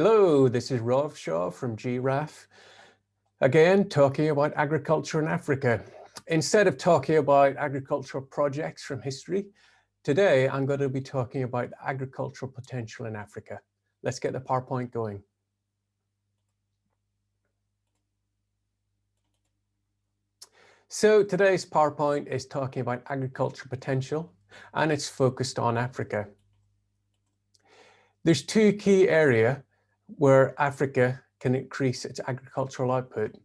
Hello, this is Rob Shaw from GRAF. Again, talking about agriculture in Africa. Instead of talking about agricultural projects from history, today I'm going to be talking about agricultural potential in Africa. Let's get the PowerPoint going. So today's PowerPoint is talking about agricultural potential, and it's focused on Africa. There's two key areas where Africa can increase its agricultural output.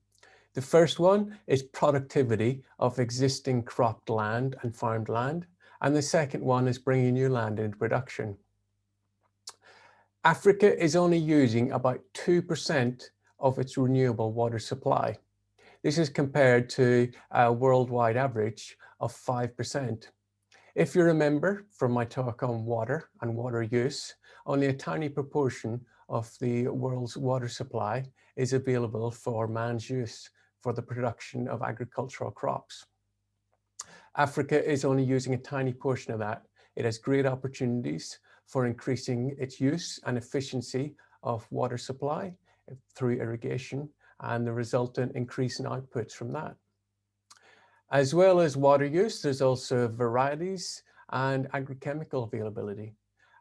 The first one is productivity of existing cropped land and farmed land. And the second one is bringing new land into production. Africa is only using about 2% of its renewable water supply. This is compared to a worldwide average of 5%. If you remember from my talk on water and water use, only a tiny proportion of the world's water supply is available for man's use for the production of agricultural crops. Africa is only using a tiny portion of that. It has great opportunities for increasing its use and efficiency of water supply through irrigation and the resultant increase in outputs from that. As well as water use, there's also varieties and agrochemical availability,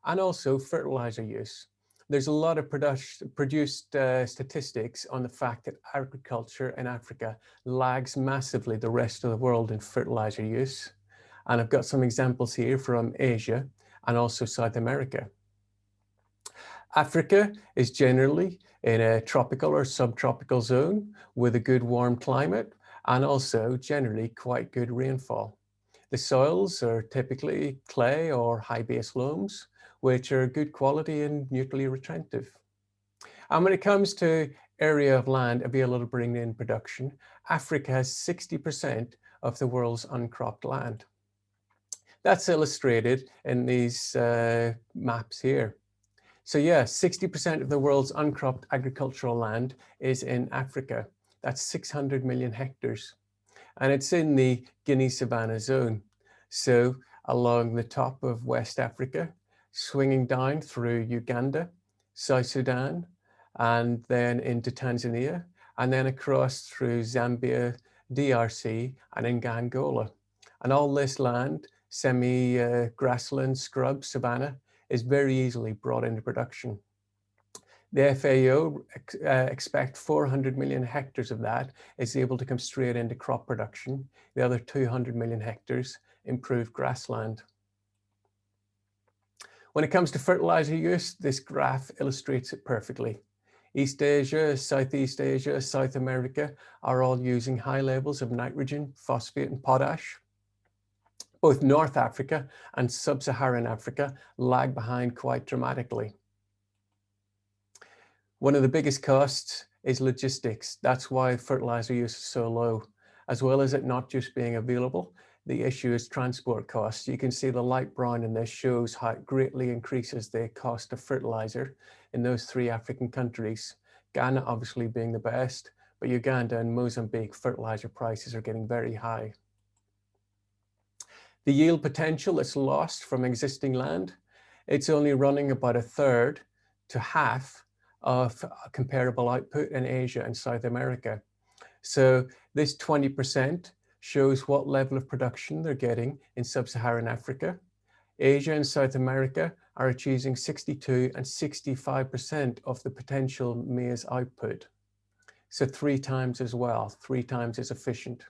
and also fertilizer use. There's a lot of produced statistics on the fact that agriculture in Africa lags massively the rest of the world in fertilizer use. And I've got some examples here from Asia and also South America. Africa is generally in a tropical or subtropical zone with a good warm climate and also generally quite good rainfall. The soils are typically clay or high-base loams, which are good quality and neutrally retentive. And when it comes to area of land available to bring in production, Africa has 60% of the world's uncropped land. That's illustrated in these maps here. So yeah, 60% of the world's uncropped agricultural land is in Africa. That's 600 million hectares. And it's in the Guinea Savannah zone. So along the top of West Africa, swinging down through Uganda, South Sudan, and then into Tanzania, and then across through Zambia, DRC, and into Angola. And all this land, semi-grassland, scrub, savanna, is very easily brought into production. The FAO expect 400 million hectares of that is able to come straight into crop production. The other 200 million hectares improved grassland. When it comes to fertilizer use, this graph illustrates it perfectly. East Asia, Southeast Asia, South America are all using high levels of nitrogen, phosphate, and potash. Both North Africa and Sub-Saharan Africa lag behind quite dramatically. One of the biggest costs is logistics. That's why fertilizer use is so low. As well as it not just being available, the issue is transport costs. You can see the light brown in this shows how it greatly increases the cost of fertilizer in those three African countries. Ghana obviously being the best, but Uganda and Mozambique fertilizer prices are getting very high. The yield potential that's lost from existing land, it's only running about 1/3 to half of comparable output in Asia and South America. So this 20% shows what level of production they're getting in Sub-Saharan Africa. Asia and South America are achieving 62 and 65% of the potential maize output. So 3 times as well, 3 times as efficient.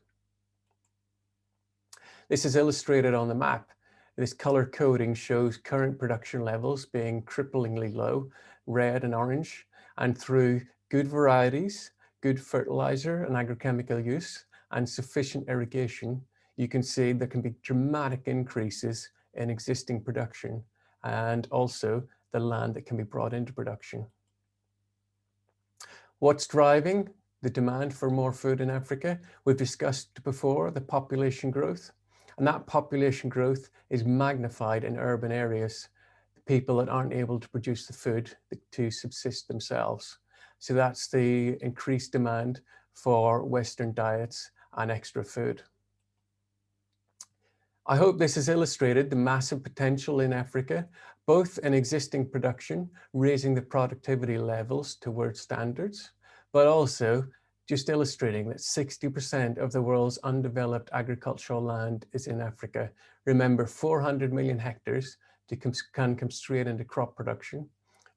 This is illustrated on the map. This color coding shows current production levels being cripplingly low, red and orange, and through good varieties, good fertilizer and agrochemical use, and sufficient irrigation, you can see there can be dramatic increases in existing production and also the land that can be brought into production. What's driving the demand for more food in Africa? We've discussed before the population growth. And that population growth is magnified in urban areas, the people that aren't able to produce the food to subsist themselves. So that's the increased demand for Western diets and extra food. I hope this has illustrated the massive potential in Africa, both in existing production, raising the productivity levels towards standards, but also just illustrating that 60% of the world's undeveloped agricultural land is in Africa. Remember, 400 million hectares can come straight into crop production.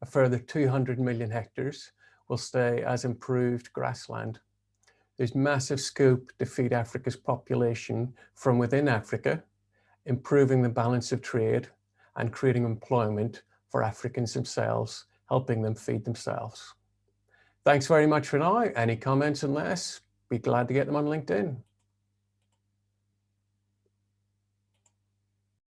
A further 200 million hectares will stay as improved grassland. There's massive scope to feed Africa's population from within Africa, improving the balance of trade and creating employment for Africans themselves, helping them feed themselves. Thanks very much for now. Any comments on this? Be glad to get them on LinkedIn.